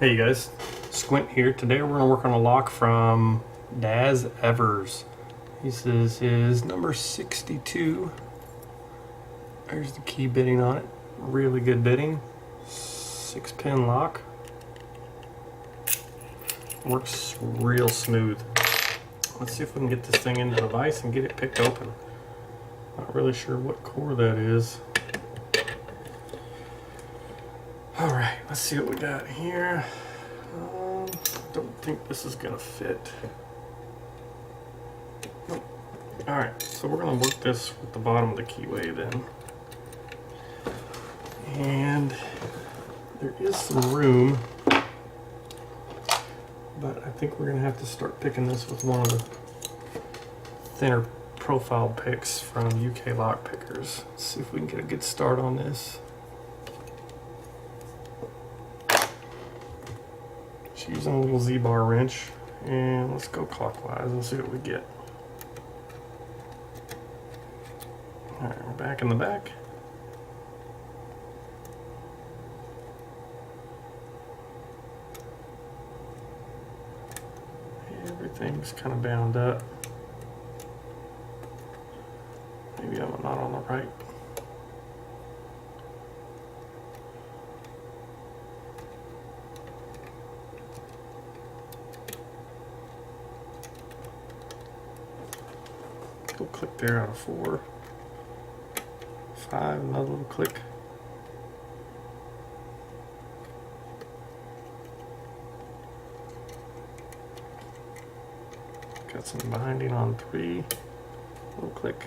Hey you guys, Squint here. Today we're going to work on a lock from Daz Evers. This is his number 62. There's the key bitting on it. Really good bitting. 6-pin lock. Works real smooth. Let's see if we can get this thing into the vise and get it picked open. Not really sure what core that is. Alright, let's see what we got here. Don't think this is gonna fit. Nope. Alright, so we're gonna work this with the bottom of the keyway then. And there is some room, but I think we're gonna have to start picking this with one of the thinner profile picks from UK Lock Pickers. Let's see if we can get a good start on this. Just using a little Z-bar wrench, and let's go clockwise and see what we get. Alright, we're back in the back. Everything's kind of bound up. Maybe I'm not on the right. Little click there out of 4. 5, another little click. Got some binding on 3. Little click.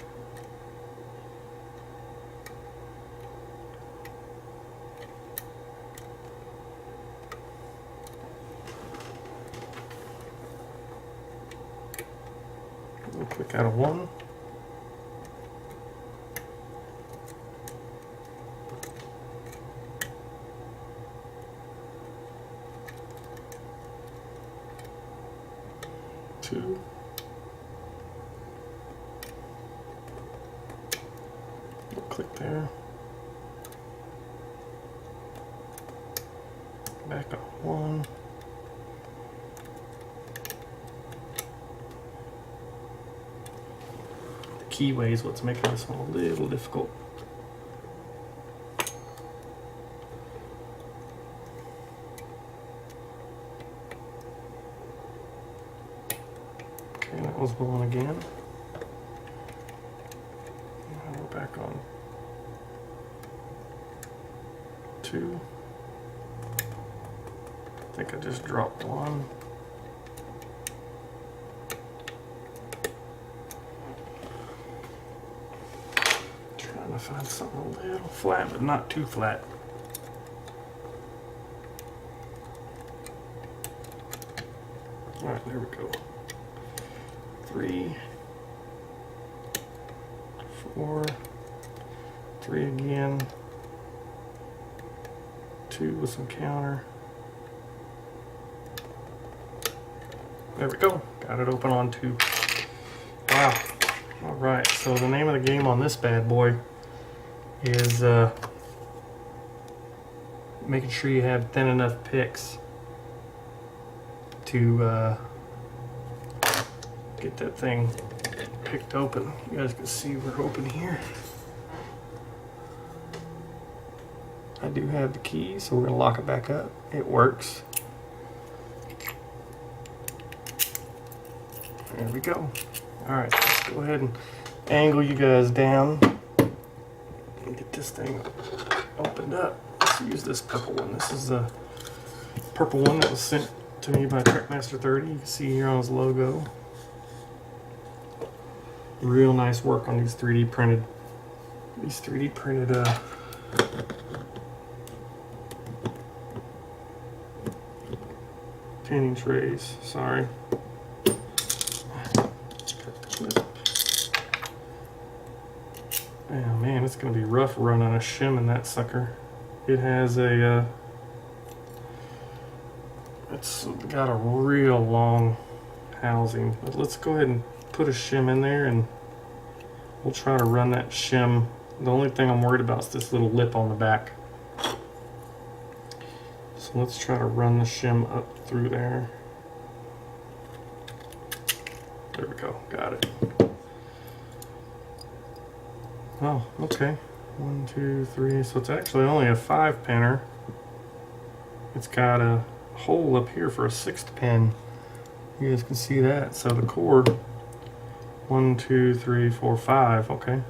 Little click out of 1. Two. Click there. Back up 1. The keyway is what's making this one a little difficult. Okay, that was 1 again. Now we're back on 2. I think I just dropped 1. Trying to find something a little flat, but not too flat. Alright, there we go. 3, 4, 3 again. 2 with some counter. There we go. Got it open on 2. Wow. Alright, so the name of the game on this bad boy is making sure you have thin enough picks to get that thing picked open. You guys can see we're open here. I do have the key, so we're going to lock it back up. It works. There we go. Alright, let's go ahead and angle you guys down and get this thing opened up. Let's use this purple one. This is the purple one that was sent to me by Trackmaster 30. You can see here on his logo. Real nice work on these 3D printed tinning trays. Sorry. Oh man, it's gonna be rough running a shim in that sucker. It has a it's got a real long housing. But let's go ahead and put a shim in there and we'll try to run that shim. The only thing I'm worried about is this little lip on the back. So So let's try to run the shim up through there. There we go, got it. Oh, okay. 1, 2, 3. So it's actually only a 5-pinner. It's got a hole up here for a 6th pin. You guys can see that. So the cord, 1, 2, 3, 4, 5. Okay.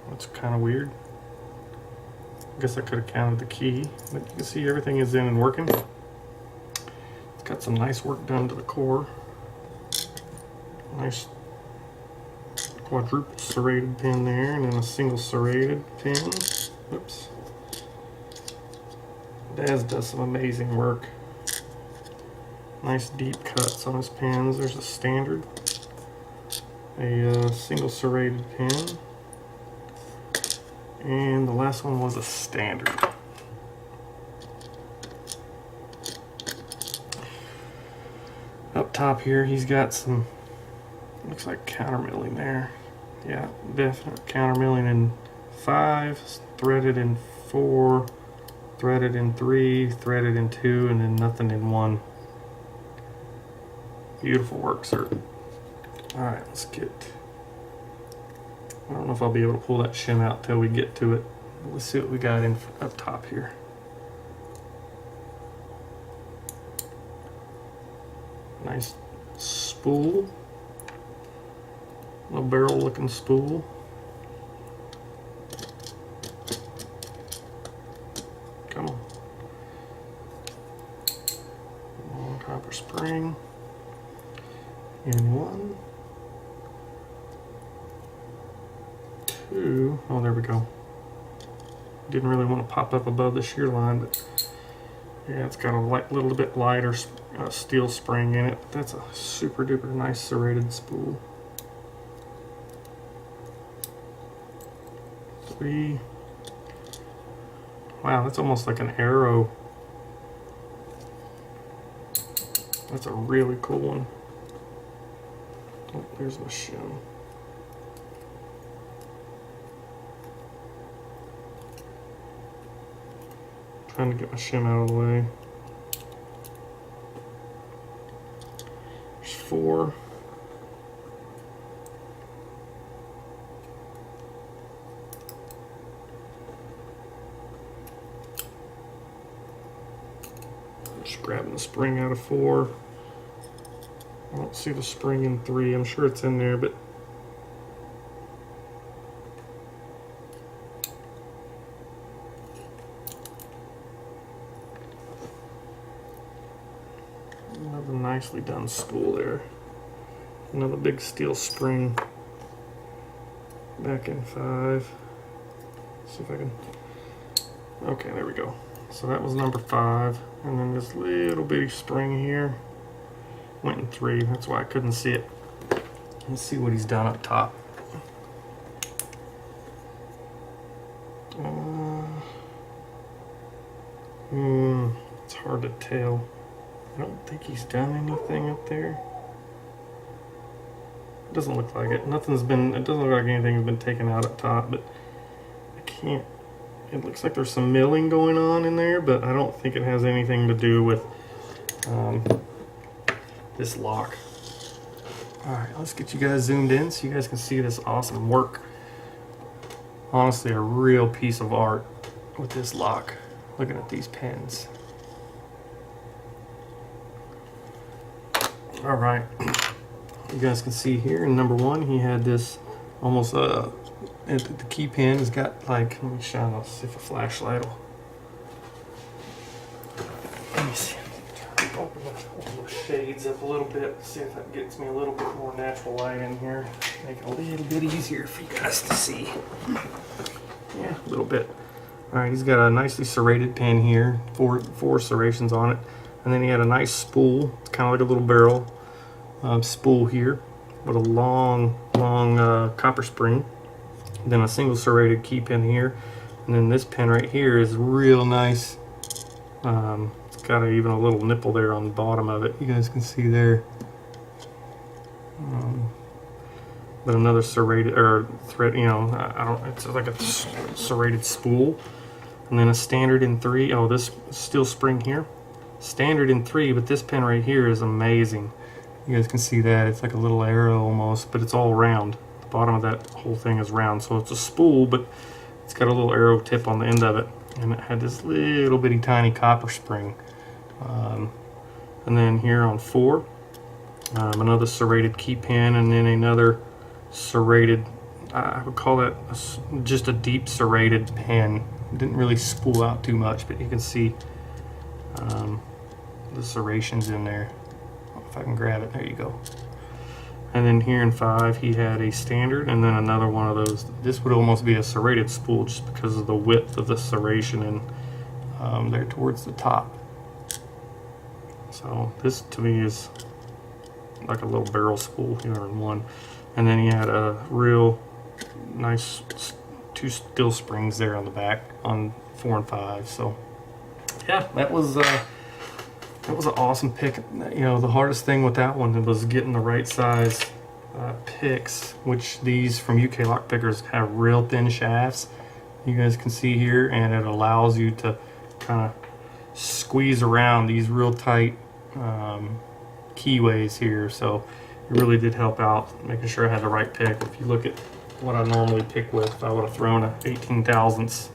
That's kind of weird. I guess I could have counted the key, but you can see everything is in and working. It's got some nice work done to the core. Nice quadruple serrated pin there, and then a single serrated pin. Oops. Daz does some amazing work. Nice deep cuts on his pins. There's a standard, a single serrated pin, and the last one was a standard. Up top here, he's got some, looks like counter milling there. Yeah, definite counter milling in 5, threaded in 4, threaded in 3, threaded in 2, and then nothing in 1. Beautiful work, sir. Alright, let's get, I don't know if I'll be able to pull that shim out till we get to it. Let's see what we got in up top here. Nice spool. A barrel looking spool. Come on. Long copper spring. In 1, 2, oh there we go. Didn't really want to pop up above the shear line, but yeah, it's got a little bit lighter steel spring in it. That's a super duper nice serrated spool. 3. Wow, that's almost like an arrow. That's a really cool one. Oh, there's my shim. Trying to get my shim out of the way. There's 4. Just grabbing the spring out of 4. I don't see the spring in 3. I'm sure it's in there, but another nicely done spool there. Another big steel spring back in 5. Let's see if I can. Okay, there we go. So that was number 5, and then this little bitty spring here went in 3. That's why I couldn't see it. Let's see what he's done up top. It's hard to tell. I don't think he's done anything up there. It doesn't look like it. Nothing's been, it doesn't look like anything has been taken out up top, but I can't, it looks like there's some milling going on in there, but I don't think it has anything to do with this lock. Alright, let's get you guys zoomed in so you guys can see this awesome work. Honestly, a real piece of art with this lock. Looking at these pins. Alright, you guys can see here in number 1 he had this almost the key pin has got like, let me shine, I'll see if a flashlight will. Let me see. Open the shades up a little bit, see if that gets me a little bit more natural light in here. Make it a little bit easier for you guys to see. Yeah, a little bit. Alright, he's got a nicely serrated pin here, four serrations on it. And then he had a nice spool. It's kind of like a little barrel spool here with a long copper spring. Then a single serrated key pin here. And then this pin right here is real nice. It's got even a little nipple there on the bottom of it. You guys can see there. But another serrated or thread, you know, I don't. It's like a serrated spool. and then a standard in 3. Oh, this steel spring here, standard in 3, but this pin right here is amazing. You guys can see that it's like a little arrow almost, but it's all round. The bottom of that whole thing is round, so it's a spool, but it's got a little arrow tip on the end of it, and it had this little bitty tiny copper spring. And then here on 4, another serrated key pin, and then another serrated, I would call that just a deep serrated pin. It didn't really spool out too much, but you can see the serrations in there. If I can grab it, there you go. And then here in 5, he had a standard, and then another one of those. This would almost be a serrated spool just because of the width of the serration and there towards the top. So this to me is like a little barrel spool here in 1. And then he had a real nice 2 steel springs there on the back on 4 and 5. So yeah, that was an awesome pick. You know, the hardest thing with that one was getting the right size picks, which these from UK Lock Pickers have real thin shafts. You guys can see here, and it allows you to kind of squeeze around these real tight keyways here. So it really did help out making sure I had the right pick. If you look at what I normally pick with, if I would have thrown a 18 thousandths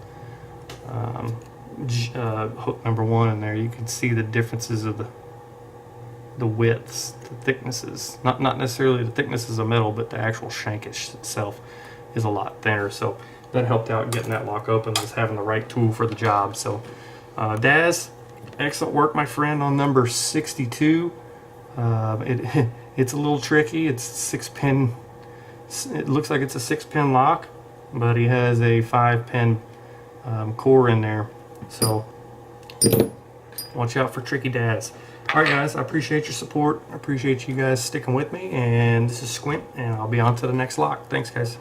hook number 1 in there, you can see the differences of the widths, the thicknesses. Not necessarily the thicknesses of metal, but the actual shankish itself is a lot thinner. So that helped out getting that lock open, was having the right tool for the job. So Daz, excellent work, my friend, on number 62. It's a little tricky. It's 6-pin. It looks like it's a 6-pin lock, but he has a 5-pin core in there. So watch out for tricky Daz. Alright guys, I appreciate your support. I appreciate you guys sticking with me, and this is Squint, and I'll be on to the next lock. Thanks guys.